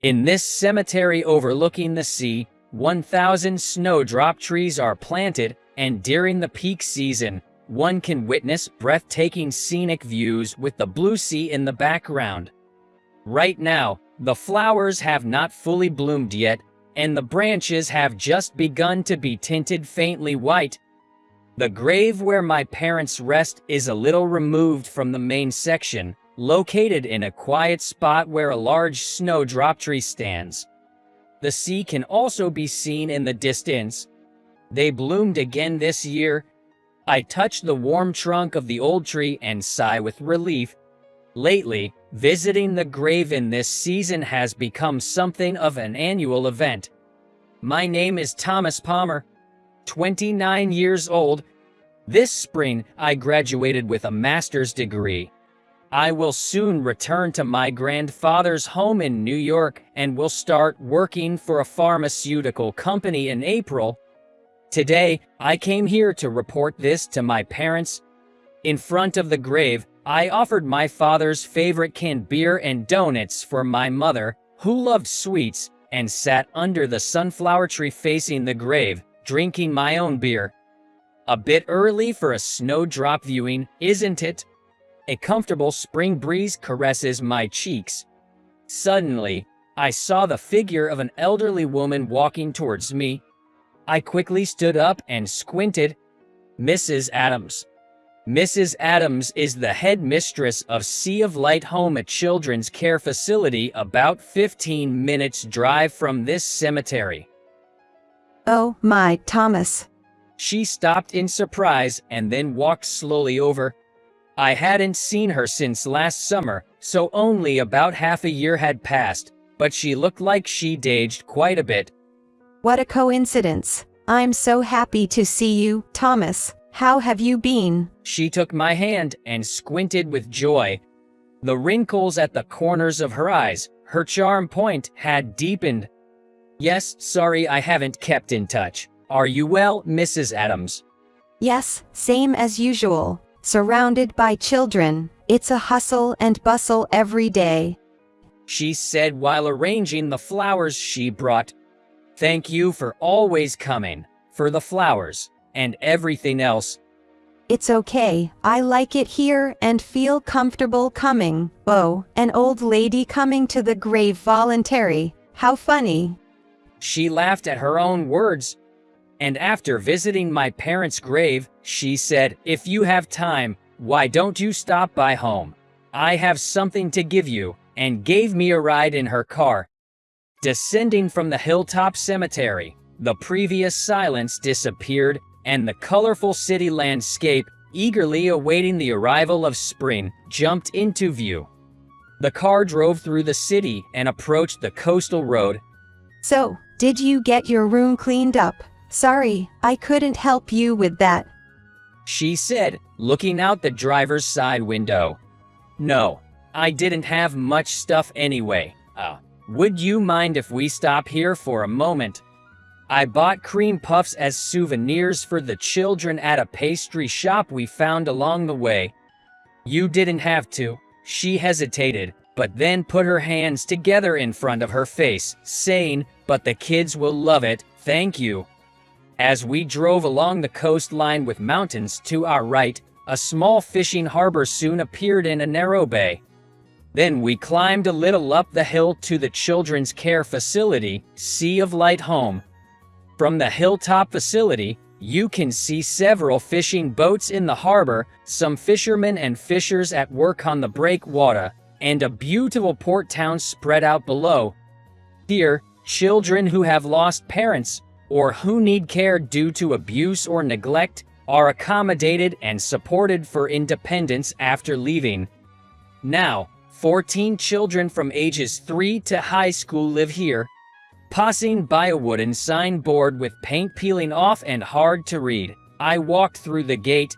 In this cemetery overlooking the sea, 1,000 snowdrop trees are planted, and during the peak season, one can witness breathtaking scenic views with the blue sea in the background. Right now, the flowers have not fully bloomed yet, and the branches have just begun to be tinted faintly white. The grave where my parents rest is a little removed from the main section, located in a quiet spot where a large snowdrop tree stands. The sea can also be seen in the distance. They bloomed again this year. I touch the warm trunk of the old tree and sigh with relief. Lately, visiting the grave in this season has become something of an annual event. My name is Thomas Palmer, 29 years old. This spring, I graduated with a master's degree. I will soon return to my grandfather's home in New York and will start working for a pharmaceutical company in April. Today, I came here to report this to my parents. In front of the grave, I offered my father's favorite canned beer and donuts for my mother, who loved sweets, and sat under the sunflower tree facing the grave, drinking my own beer. A bit early for a snowdrop viewing, isn't it? A comfortable spring breeze caresses my cheeks. Suddenly, I saw the figure of an elderly woman walking towards me. I quickly stood up and squinted. Mrs. Adams. Mrs. Adams is the head mistress of Sea of Light Home, a children's care facility about 15 minutes drive from this cemetery. Oh my, Thomas. She stopped in surprise and then walked slowly over. I hadn't seen her since last summer, so only about half a year had passed, but she looked like she'd aged quite a bit. What a coincidence. I'm so happy to see you, Thomas. How have you been? She took my hand and squinted with joy. The wrinkles at the corners of her eyes, her charm point, had deepened. Yes, sorry I haven't kept in touch. Are you well, Mrs. Adams? Yes, same as usual. Surrounded by children, it's a hustle and bustle every day, she said while arranging the flowers she brought. Thank you for always coming, for the flowers, and everything else. It's okay, I like it here and feel comfortable coming. Oh, an old lady coming to the grave voluntary. How funny. She laughed at her own words. And after visiting my parents' grave, she said, if you have time, why don't you stop by home? I have something to give you, and gave me a ride in her car. Descending from the hilltop cemetery, the previous silence disappeared, and the colorful city landscape, eagerly awaiting the arrival of spring, jumped into view. The car drove through the city and approached the coastal road. So, did you get your room cleaned up? Sorry, I couldn't help you with that, she said, looking out the driver's side window. No, I didn't have much stuff anyway. Would you mind if we stop here for a moment? I bought cream puffs as souvenirs for the children at a pastry shop we found along the way. You didn't have to. She hesitated, but then put her hands together in front of her face, saying, but the kids will love it, thank you. As we drove along the coastline with mountains to our right, a small fishing harbor soon appeared in a narrow bay. Then we climbed a little up the hill to the children's care facility, Sea of Light Home. From the hilltop facility, you can see several fishing boats in the harbor, some fishermen and fishers at work on the breakwater, and a beautiful port town spread out below. Here, children who have lost parents, or who need care due to abuse or neglect, are accommodated and supported for independence after leaving. Now, 14 children from ages 3 to high school live here. Passing by a wooden signboard with paint peeling off and hard to read, I walked through the gate.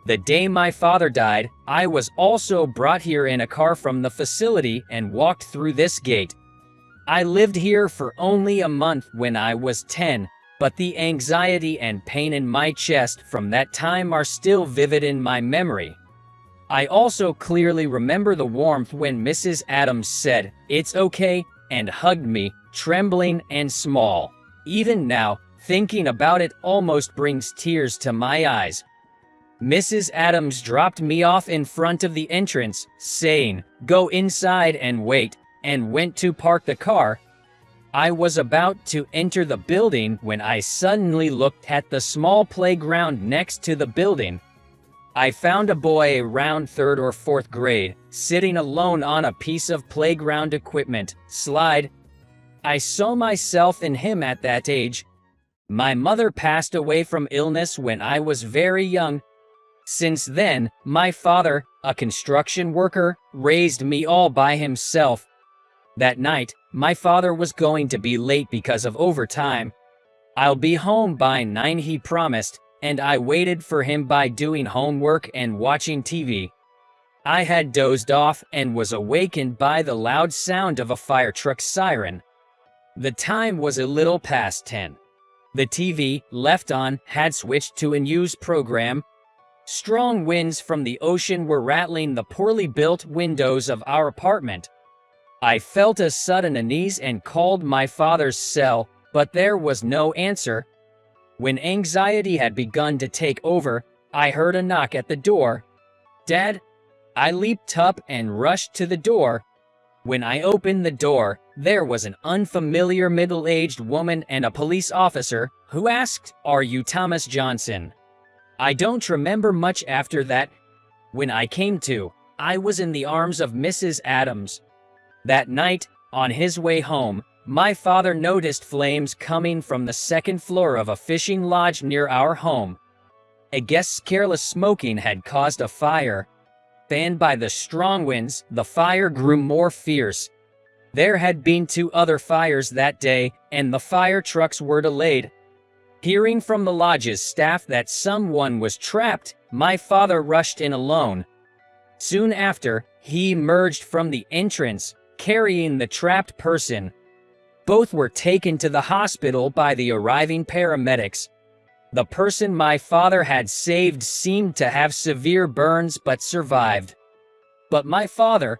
The day my father died, I was also brought here in a car from the facility and walked through this gate. I lived here for only a month when I was 10, but the anxiety and pain in my chest from that time are still vivid in my memory. I also clearly remember the warmth when Mrs. Adams said, "It's okay, and hugged me, trembling and small. Even now, thinking about it almost brings tears to my eyes. Mrs. Adams dropped me off in front of the entrance, saying, "Go inside and wait," and went to park the car. I was about to enter the building when I suddenly looked at the small playground next to the building. I found a boy around 3rd or 4th grade, sitting alone on a piece of playground equipment, slide. I saw myself in him at that age. My mother passed away from illness when I was very young. Since then, my father, a construction worker, raised me all by himself. That night, my father was going to be late because of overtime. "I'll be home by 9," he promised, and I waited for him by doing homework and watching TV. I had dozed off and was awakened by the loud sound of a fire truck siren. The time was a little past 10. The TV, left on, had switched to a news program. Strong winds from the ocean were rattling the poorly built windows of our apartment. I felt a sudden unease and called my father's cell, but there was no answer. When anxiety had begun to take over, I heard a knock at the door. "Dad?" I leaped up and rushed to the door. When I opened the door, there was an unfamiliar middle-aged woman and a police officer, who asked, "Are you Thomas Johnson?" I don't remember much after that. When I came to, I was in the arms of Mrs. Adams. That night, on his way home, my father noticed flames coming from the 2nd floor of a fishing lodge near our home. A guest's careless smoking had caused a fire. Fanned by the strong winds, the fire grew more fierce. There had been 2 other fires that day, and the fire trucks were delayed. Hearing from the lodge's staff that someone was trapped, my father rushed in alone. Soon after, he emerged from the entrance, carrying the trapped person. Both were taken to the hospital by the arriving paramedics. The person my father had saved seemed to have severe burns but survived. But my father,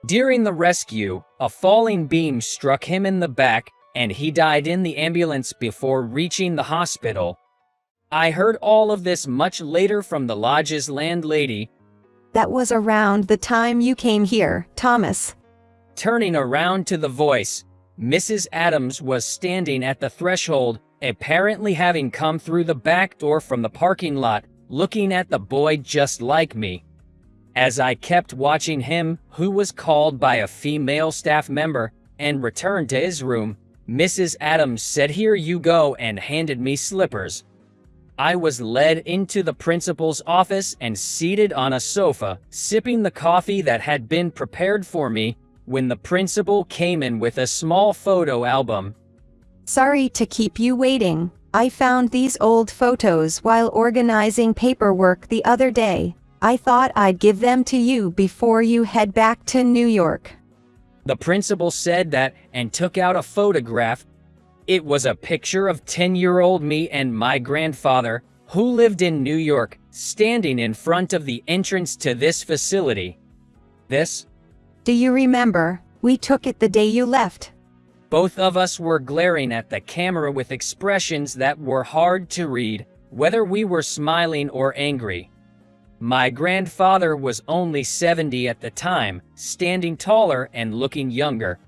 during the rescue, a falling beam struck him in the back, and he died in the ambulance before reaching the hospital. I heard all of this much later from the lodge's landlady. That was around the time you came here, Thomas. Turning around to the voice, Mrs. Adams was standing at the threshold, apparently having come through the back door from the parking lot, looking at the boy just like me. As I kept watching him, who was called by a female staff member, and returned to his room, Mrs. Adams said, "Here you go," and handed me slippers. I was led into the principal's office and seated on a sofa, sipping the coffee that had been prepared for me, when the principal came in with a small photo album. Sorry to keep you waiting. I found these old photos while organizing paperwork the other day. I thought I'd give them to you before you head back to New York. The principal said that and took out a photograph. It was a picture of 10-year-old me and my grandfather, who lived in New York, standing in front of the entrance to this facility. This? Do you remember? We took it the day you left. Both of us were glaring at the camera with expressions that were hard to read, whether we were smiling or angry. My grandfather was only 70 at the time, standing taller and looking younger.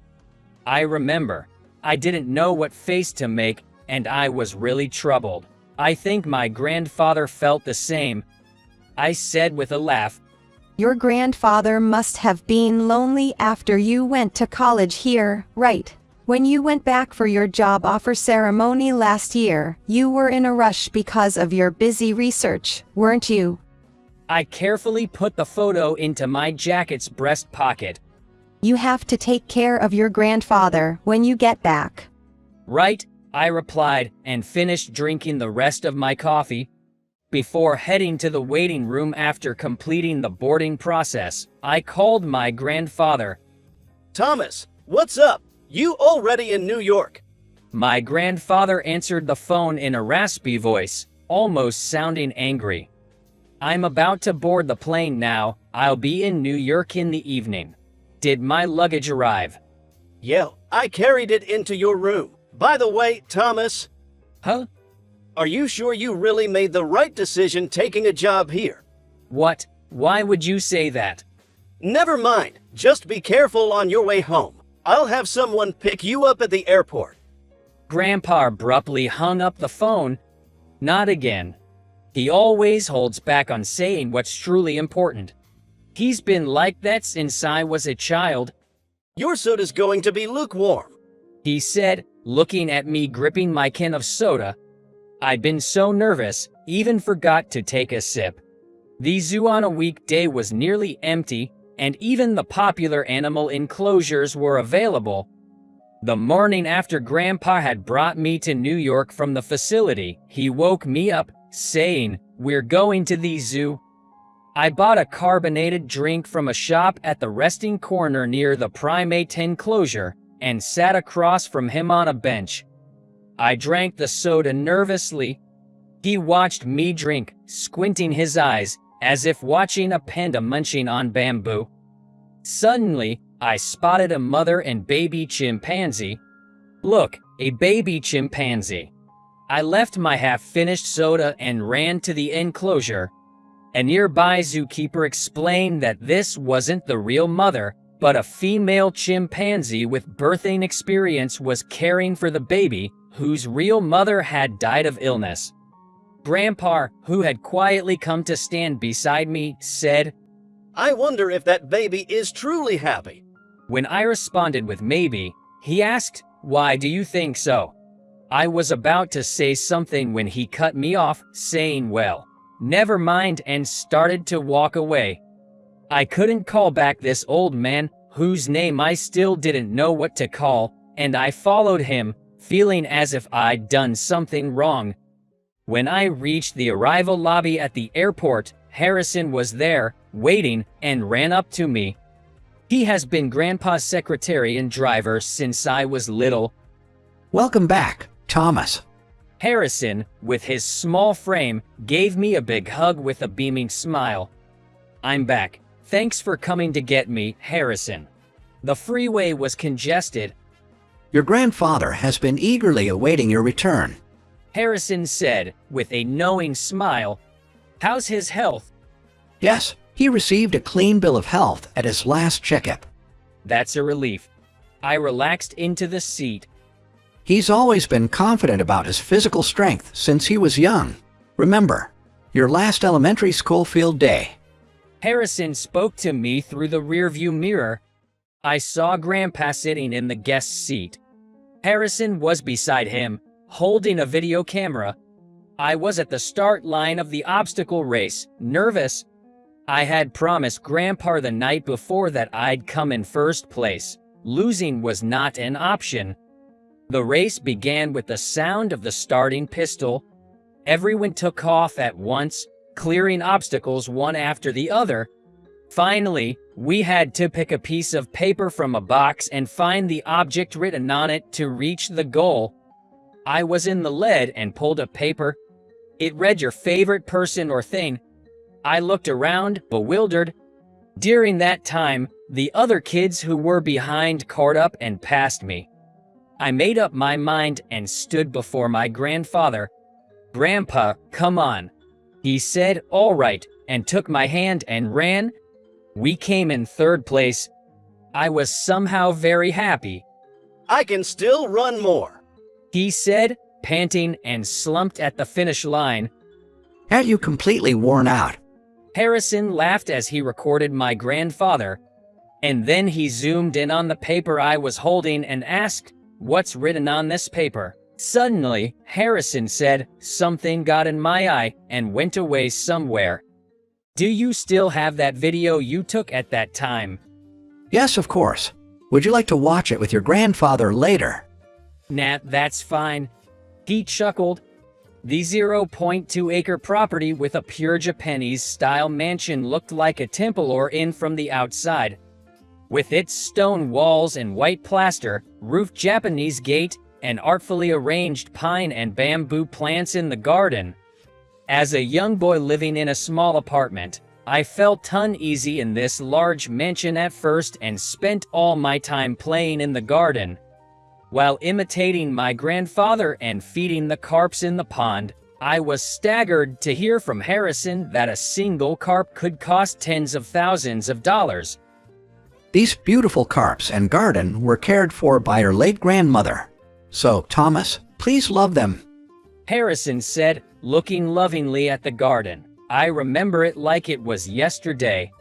I remember, I didn't know what face to make, and I was really troubled. I think my grandfather felt the same. I said with a laugh, Your grandfather must have been lonely after you went to college here, right? When you went back for your job offer ceremony last year, you were in a rush because of your busy research, weren't you? I carefully put the photo into my jacket's breast pocket. You have to take care of your grandfather when you get back. Right, I replied, and finished drinking the rest of my coffee. Before heading to the waiting room after completing the boarding process, I called my grandfather. Thomas, what's up? You already in New York? My grandfather answered the phone in a raspy voice, almost sounding angry. I'm about to board the plane now. I'll be in New York in the evening. Did my luggage arrive? Yeah, I carried it into your room. By the way, Thomas, Huh? are you sure you really made the right decision taking a job here? What? Why would you say that? Never mind. Just be careful on your way home. I'll have someone pick you up at the airport. Grandpa abruptly hung up the phone. Not again. He always holds back on saying what's truly important. He's been like that since I was a child, Your soda's going to be lukewarm. he said, looking at me gripping my can of soda. I'd been so nervous, even forgot to take a sip. The zoo on a weekday was nearly empty, and even the popular animal enclosures were available. The morning after Grandpa had brought me to New York from the facility, he woke me up, saying, "We're going to the zoo." I bought a carbonated drink from a shop at the resting corner near the primate enclosure, and sat across from him on a bench. I drank the soda nervously. He watched me drink, squinting his eyes, as if watching a panda munching on bamboo. Suddenly, I spotted a mother and baby chimpanzee. Look, a baby chimpanzee. I left my half-finished soda and ran to the enclosure. A nearby zookeeper explained that this wasn't the real mother, but a female chimpanzee with birthing experience was caring for the baby, whose real mother had died of illness. Grandpa, who had quietly come to stand beside me, said, I wonder if that baby is truly happy. When I responded with maybe, he asked, "Why do you think so?" I was about to say something when he cut me off, saying, "Well, never mind," and started to walk away. I couldn't call back this old man, whose name I still didn't know what to call, and I followed him, feeling as if I'd done something wrong. When I reached the arrival lobby at the airport, Harrison was there, waiting, and ran up to me. He has been Grandpa's secretary and driver since I was little. Welcome back, Thomas. Harrison, with his small frame, gave me a big hug with a beaming smile. I'm back. Thanks for coming to get me, Harrison. The freeway was congested, Your grandfather has been eagerly awaiting your return. Harrison said, with a knowing smile. How's his health? Yes, he received a clean bill of health at his last checkup. That's a relief. I relaxed into the seat. He's always been confident about his physical strength since he was young. Remember, your last elementary school field day. Harrison spoke to me through the rearview mirror. I saw Grandpa sitting in the guest seat. Harrison was beside him, holding a video camera. I was at the start line of the obstacle race, nervous. I had promised Grandpa the night before that I'd come in first place. Losing was not an option. The race began with the sound of the starting pistol. Everyone took off at once, clearing obstacles one after the other. Finally, we had to pick a piece of paper from a box and find the object written on it to reach the goal. I was in the lead and pulled a paper. It read your favorite person or thing. I looked around, bewildered. During that time, the other kids who were behind caught up and passed me. I made up my mind and stood before my grandfather. Grandpa, come on. He said, all right, and took my hand and ran. We came in third place. I was somehow very happy. I can still run more. He said, panting, and slumped at the finish line. Had you completely worn out? Harrison laughed as he recorded my grandfather. And then he zoomed in on the paper I was holding and asked, what's written on this paper? Suddenly, Harrison said, something got in my eye and went away somewhere. Do you still have that video you took at that time? Yes, of course. Would you like to watch it with your grandfather later? Nah, that's fine. He chuckled. The 0.2-acre property with a pure Japanese-style mansion looked like a temple or inn from the outside. With its stone walls and white plaster, roofed Japanese gate, and artfully arranged pine and bamboo plants in the garden. As a young boy living in a small apartment, I felt uneasy in this large mansion at first and spent all my time playing in the garden. While imitating my grandfather and feeding the carps in the pond, I was staggered to hear from Harrison that a single carp could cost tens of thousands of dollars. These beautiful carps and garden were cared for by her late grandmother. So, Thomas, please love them. Harrison said, looking lovingly at the garden. I remember it like it was yesterday.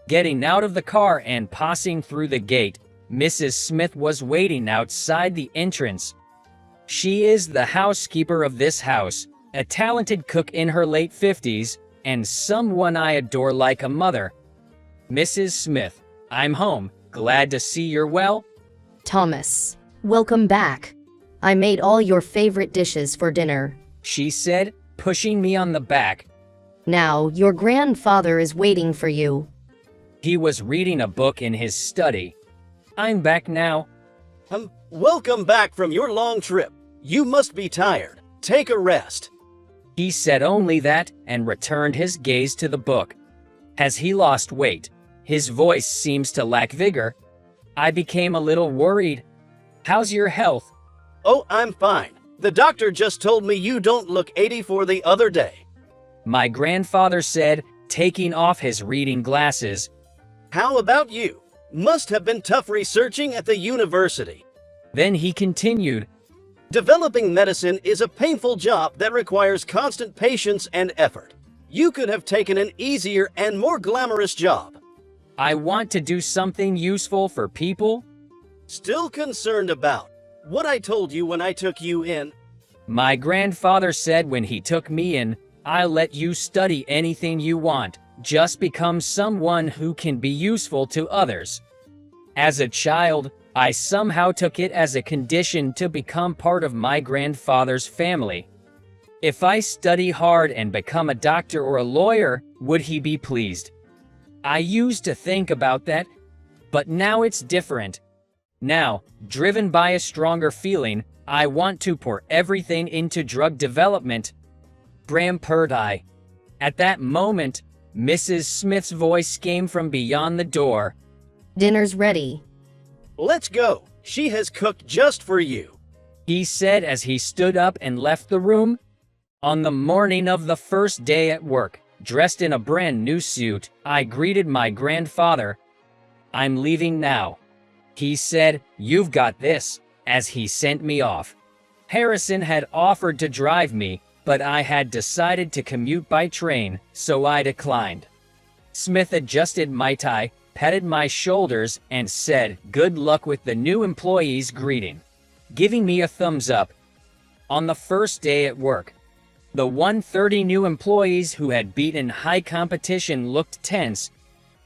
Getting out of the car and passing through the gate, Mrs. Smith was waiting outside the entrance. She is the housekeeper of this house, a talented cook in her late 50s, and someone I adore like a mother. Mrs. Smith, I'm home. Glad to see you're well. Thomas, welcome back. I made all your favorite dishes for dinner, she said, pushing me on the back. Now, your grandfather is waiting for you. He was reading a book in his study. I'm back now. Welcome back from your long trip. You must be tired. Take a rest. He said only that and returned his gaze to the book. Has he lost weight? His voice seems to lack vigor. I became a little worried. How's your health? Oh, I'm fine. The doctor just told me you don't look 84 the other day. My grandfather said, taking off his reading glasses. How about you? Must have been tough researching at the university. Then he continued. Developing medicine is a painful job that requires constant patience and effort. You could have taken an easier and more glamorous job. I want to do something useful for people. Still concerned about what I told you when I took you in? My grandfather said when he took me in, I'll let you study anything you want. Just become someone who can be useful to others. As a child, I somehow took it as a condition to become part of my grandfather's family. If I study hard and become a doctor or a lawyer, would he be pleased? I used to think about that, but now it's different. Now, driven by a stronger feeling, I want to pour everything into drug development. Bram Purdy. At that moment, Mrs. Smith's voice came from beyond the door. Dinner's ready. Let's go. She has cooked just for you, he said as he stood up and left the room. On the morning of the first day at work, dressed in a brand new suit, I greeted my grandfather. I'm leaving now. He said, you've got this, as he sent me off. Harrison had offered to drive me, but I had decided to commute by train, so I declined. Smith adjusted my tie, patted my shoulders, and said, good luck with the new employee's greeting, giving me a thumbs up. On the first day at work, the 130 new employees who had beaten high competition looked tense.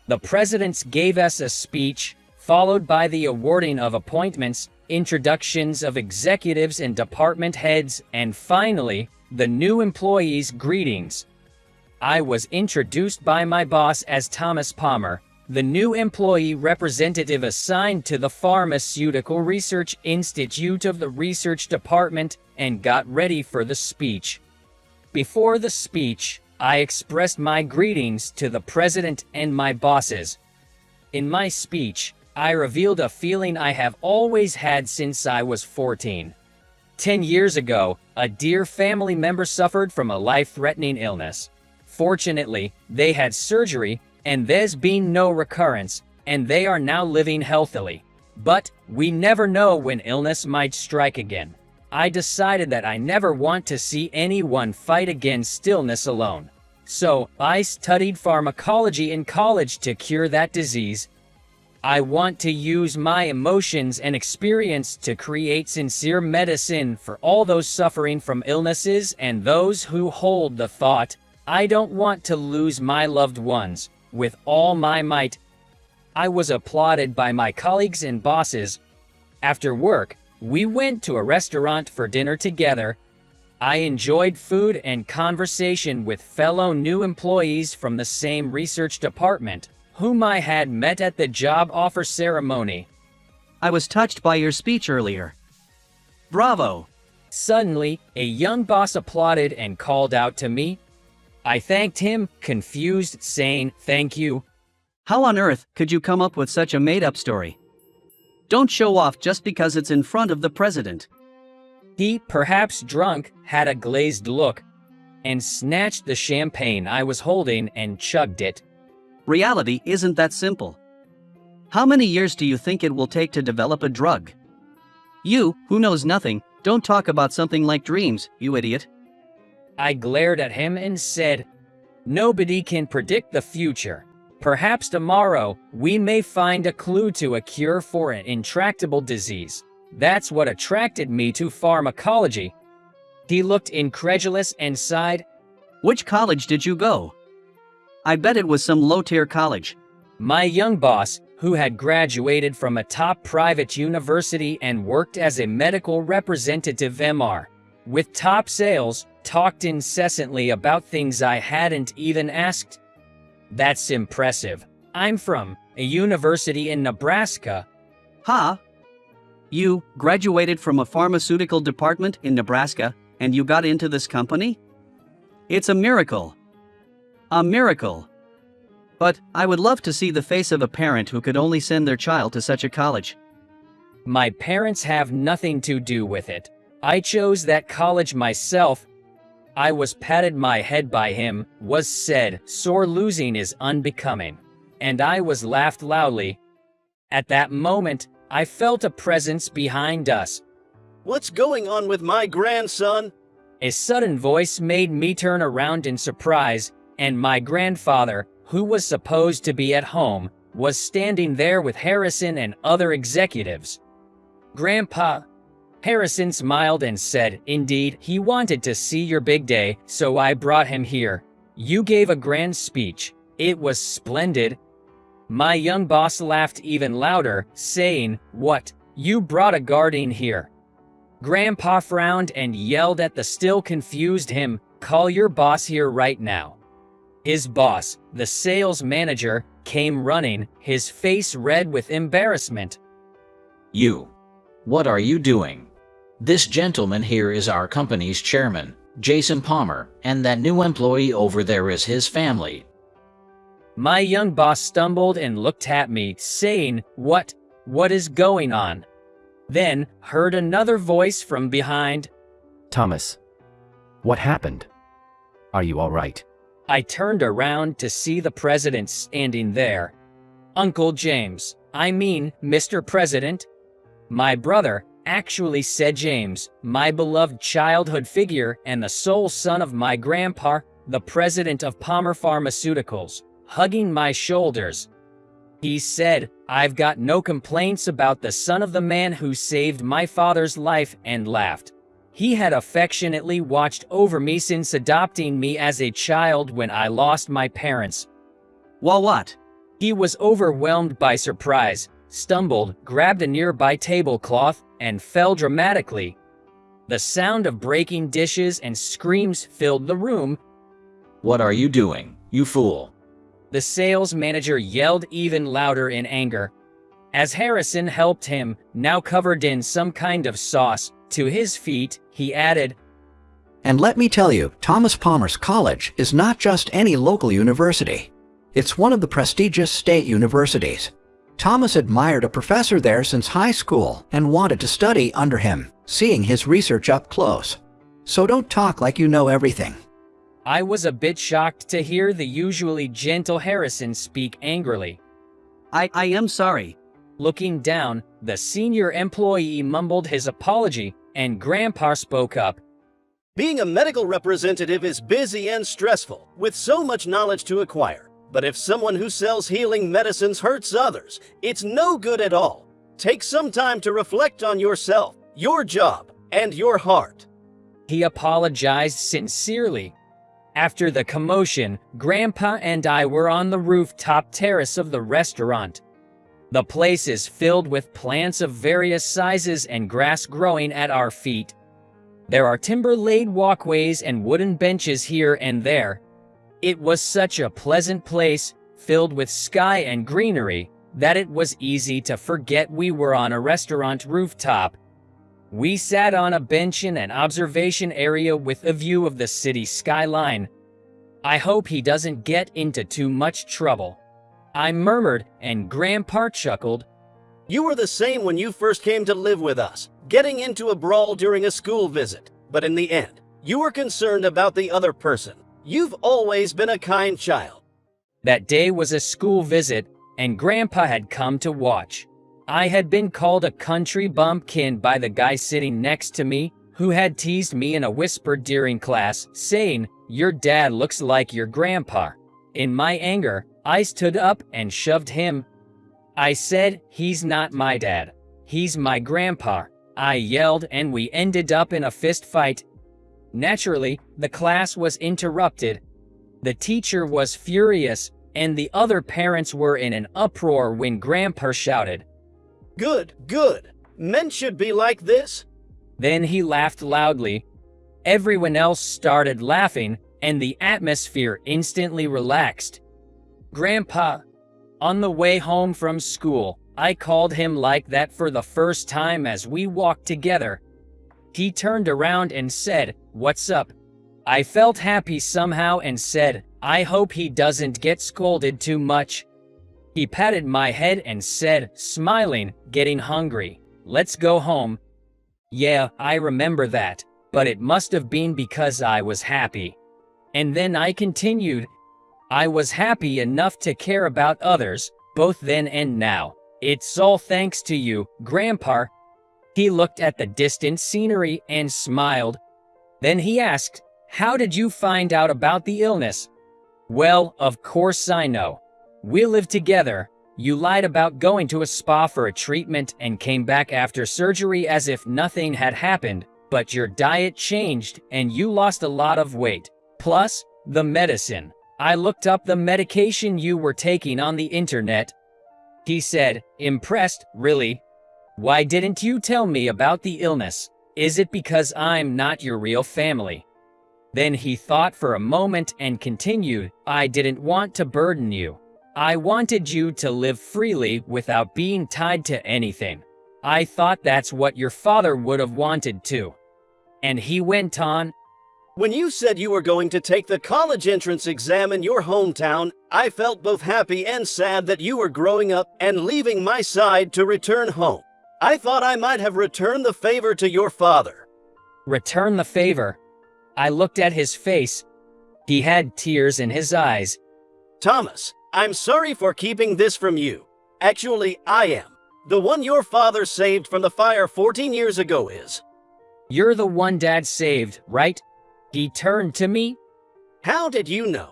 The presidents gave us a speech, followed by the awarding of appointments, introductions of executives and department heads, and finally, the new employees' greetings. I was introduced by my boss as Thomas Palmer, the new employee representative assigned to the Pharmaceutical Research Institute of the Research Department, and got ready for the speech. Before the speech, I expressed my greetings to the president and my bosses. In my speech, I revealed a feeling I have always had since I was 14. 10 years ago, a dear family member suffered from a life-threatening illness. Fortunately, they had surgery, and there's been no recurrence, and they are now living healthily. But we never know when illness might strike again. I decided that I never want to see anyone fight against illness alone. So, I studied pharmacology in college to cure that disease. I want to use my emotions and experience to create sincere medicine for all those suffering from illnesses and those who hold the thought, I don't want to lose my loved ones, with all my might. I was applauded by my colleagues and bosses. After work, we went to a restaurant for dinner together. I enjoyed food and conversation with fellow new employees from the same research department, whom I had met at the job offer ceremony. I was touched by your speech earlier. Bravo! Suddenly, a young boss applauded and called out to me. I thanked him, confused, saying, thank you. How on earth could you come up with such a made-up story? Don't show off just because it's in front of the president. He, perhaps drunk, had a glazed look and snatched the champagne I was holding and chugged it. Reality isn't that simple. How many years do you think it will take to develop a drug? You, who knows nothing, don't talk about something like dreams, you idiot. I glared at him and said, "Nobody can predict the future. Perhaps tomorrow we may find a clue to a cure for an intractable disease. That's what attracted me to pharmacology." He looked incredulous and sighed. Which college did you go? I bet it was some low-tier college. My young boss, who had graduated from a top private university and worked as a medical representative MR, with top sales, talked incessantly about things I hadn't even asked. That's impressive. I'm from a university in Nebraska. Huh? You graduated from a pharmaceutical department in Nebraska, and you got into this company? It's a miracle. A miracle. But I would love to see the face of a parent who could only send their child to such a college. My parents have nothing to do with it. I chose that college myself. I was patted my head by him, was said, "Sore losing is unbecoming," and I was laughed loudly. At that moment, I felt a presence behind us. What's going on with my grandson? A sudden voice made me turn around in surprise, and my grandfather, who was supposed to be at home, was standing there with Harrison and other executives. "Grandpa," Harrison smiled and said, "Indeed, he wanted to see your big day, so I brought him here. You gave a grand speech. It was splendid." My young boss laughed even louder, saying, "What? You brought a guardian here?" Grandpa frowned and yelled at the still confused him, "Call your boss here right now." His boss, the sales manager, came running, his face red with embarrassment. "You. What are you doing? This gentleman here is our company's chairman, Jason Palmer, and that new employee over there is his family." My young boss stumbled and looked at me, saying, What is going on?" Then heard another voice from behind. "Thomas, what happened? Are you all right?" I turned around to see the president standing there. "Uncle James, I mean, Mr. President." My brother actually said James, my beloved childhood figure and the sole son of my grandpa, the president of Palmer Pharmaceuticals, hugging my shoulders. He said, "I've got no complaints about the son of the man who saved my father's life," and laughed. He had affectionately watched over me since adopting me as a child when I lost my parents. Well, what? He was overwhelmed by surprise, stumbled, grabbed a nearby tablecloth, and fell dramatically. The sound of breaking dishes and screams filled the room. "What are you doing, you fool?" The sales manager yelled even louder in anger. As Harrison helped him, now covered in some kind of sauce, to his feet, he added, And let me tell you, Thomas Palmer's College is not just any local university. It's one of the prestigious state universities. Thomas admired a professor there since high school and wanted to study under him, seeing his research up close. So don't talk like you know everything. I was a bit shocked to hear the usually gentle Harrison speak angrily. I am sorry. Looking down, the senior employee mumbled his apology, and Grandpa spoke up. Being a medical representative is busy and stressful, with so much knowledge to acquire. But if someone who sells healing medicines hurts others, it's no good at all. Take some time to reflect on yourself, your job, and your heart. He apologized sincerely. After the commotion, Grandpa and I were on the rooftop terrace of the restaurant. The place is filled with plants of various sizes and grass growing at our feet. There are timber-laid walkways and wooden benches here and there. It was such a pleasant place, filled with sky and greenery, that it was easy to forget we were on a restaurant rooftop. We sat on a bench in an observation area with a view of the city skyline. I hope he doesn't get into too much trouble, I murmured, and Grandpa chuckled. You were the same when you first came to live with us, getting into a brawl during a school visit. But in the end, you were concerned about the other person. You've always been a kind child. That day was a school visit, and Grandpa had come to watch. I had been called a country bumpkin by the guy sitting next to me, who had teased me in a whisper during class, saying, "Your dad looks like your grandpa." In my anger, I stood up and shoved him. I said, "He's not my dad. He's my grandpa." I yelled, and we ended up in a fist fight. Naturally, the class was interrupted. The teacher was furious, and the other parents were in an uproar when Grandpa shouted, Good, good. Men should be like this. Then he laughed loudly. Everyone else started laughing, and the atmosphere instantly relaxed. Grandpa. On the way home from school, I called him like that for the first time as we walked together. He turned around and said, "What's up?" I felt happy somehow and said, "I hope he doesn't get scolded too much." He patted my head and said, smiling, "Getting hungry. Let's go home." Yeah, I remember that, but it must have been because I was happy. And then I continued. I was happy enough to care about others, both then and now. It's all thanks to you, Grandpa. He looked at the distant scenery and smiled. Then he asked, "How did you find out about the illness?" Well, of course I know. We lived together. You lied about going to a spa for a treatment and came back after surgery as if nothing had happened, but your diet changed and you lost a lot of weight. Plus, the medicine. I looked up the medication you were taking on the internet. He said, impressed, really? Why didn't you tell me about the illness? Is it because I'm not your real family? Then he thought for a moment and continued, I didn't want to burden you. I wanted you to live freely without being tied to anything. I thought that's what your father would have wanted too. And he went on, When you said you were going to take the college entrance exam in your hometown, I felt both happy and sad that you were growing up and leaving my side to return home. I thought I might have returned the favor to your father. Return the favor? I looked at his face. He had tears in his eyes. Thomas, I'm sorry for keeping this from you. Actually, I am. The one your father saved from the fire 14 years ago is. You're the one Dad saved, right? He turned to me. How did you know?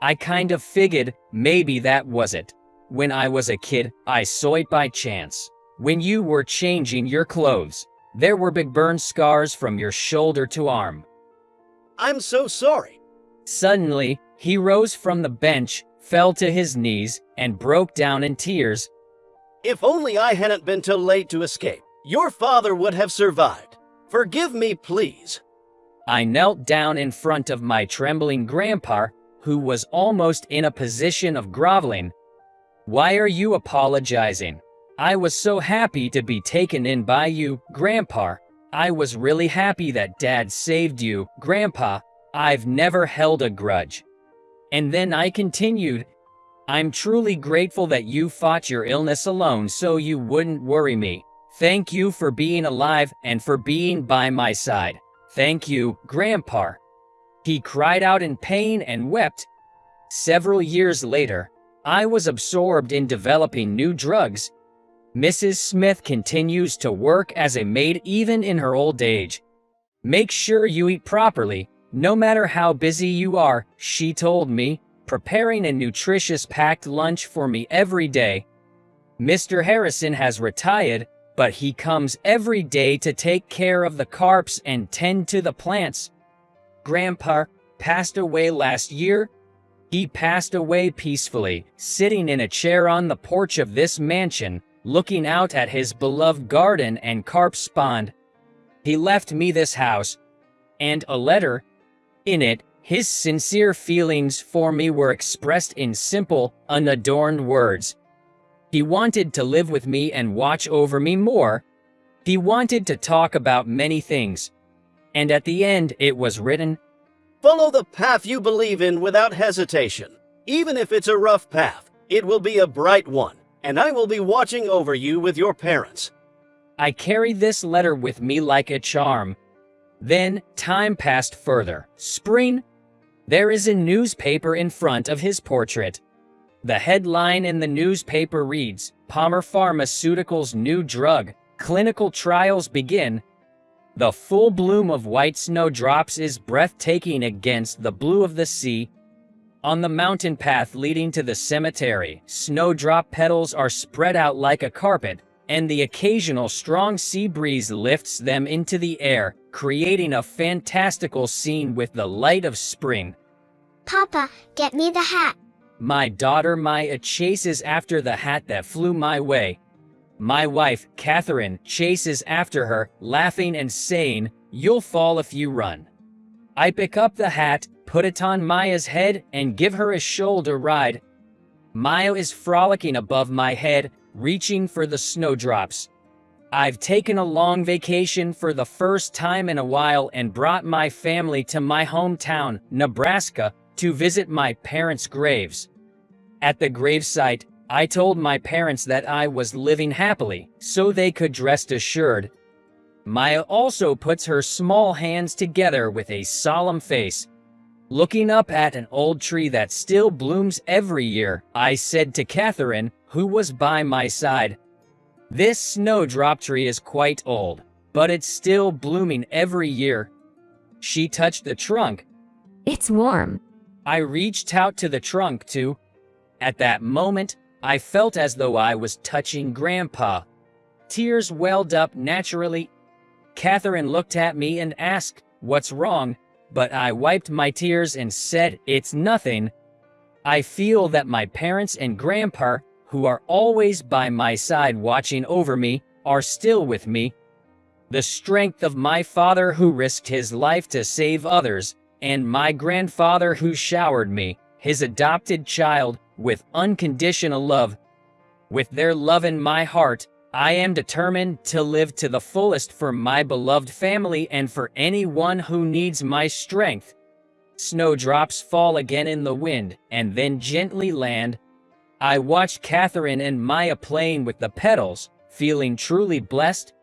I kind of figured maybe that was it. When I was a kid, I saw it by chance. When you were changing your clothes, there were big burn scars from your shoulder to arm. I'm so sorry. Suddenly, he rose from the bench, fell to his knees, and broke down in tears. If only I hadn't been too late to escape, your father would have survived. Forgive me, please. I knelt down in front of my trembling grandpa, who was almost in a position of groveling. Why are you apologizing? I was so happy to be taken in by you, Grandpa. I was really happy that Dad saved you, Grandpa. I've never held a grudge. And then I continued, I'm truly grateful that you fought your illness alone so you wouldn't worry me. Thank you for being alive and for being by my side. Thank you, Grandpa. He cried out in pain and wept. Several years later, I was absorbed in developing new drugs. Mrs. Smith continues to work as a maid even in her old age. Make sure you eat properly, no matter how busy you are, she told me, preparing a nutritious packed lunch for me every day. Mr. Harrison has retired, but he comes every day to take care of the carps and tend to the plants. Grandpa passed away last year. He passed away peacefully, sitting in a chair on the porch of this mansion, looking out at his beloved garden and carp pond. He left me this house and a letter. In it, his sincere feelings for me were expressed in simple, unadorned words. He wanted to live with me and watch over me more. He wanted to talk about many things. And at the end, it was written, Follow the path you believe in without hesitation. Even if it's a rough path, it will be a bright one. and I will be watching over you with your parents. I carried this letter with me like a charm. Then, time passed further. Spring. There is a newspaper in front of his portrait. The headline in the newspaper reads, Palmer Pharmaceuticals' new drug, clinical trials begin. The full bloom of white snowdrops is breathtaking against the blue of the sea. On the mountain path leading to the cemetery, snowdrop petals are spread out like a carpet, and the occasional strong sea breeze lifts them into the air, creating a fantastical scene with the light of spring. Papa, get me the hat. My daughter Maya chases after the hat that flew my way. My wife, Catherine, chases after her, laughing and saying, "You'll fall if you run." I pick up the hat, put it on Maya's head, and give her a shoulder ride. Maya is frolicking above my head, reaching for the snowdrops. I've taken a long vacation for the first time in a while and brought my family to my hometown, Nebraska, to visit my parents' graves. At the gravesite, I told my parents that I was living happily, so they could rest assured. Maya also puts her small hands together with a solemn face. Looking up at an old tree that still blooms every year, I said to Catherine, who was by my side, "This snowdrop tree is quite old, but it's still blooming every year." She touched the trunk. It's warm. I reached out to the trunk too. At that moment, I felt as though I was touching Grandpa. Tears welled up naturally. Catherine looked at me and asked, "What's wrong?" But I wiped my tears and said, "It's nothing." I feel that my parents and Grandpa, who are always by my side watching over me, are still with me. The strength of my father who risked his life to save others, and my grandfather who showered me, his adopted child, with unconditional love. With their love in my heart, I am determined to live to the fullest for my beloved family and for anyone who needs my strength. Snowdrops fall again in the wind, and then gently land. I watched Catherine and Maya playing with the petals, feeling truly blessed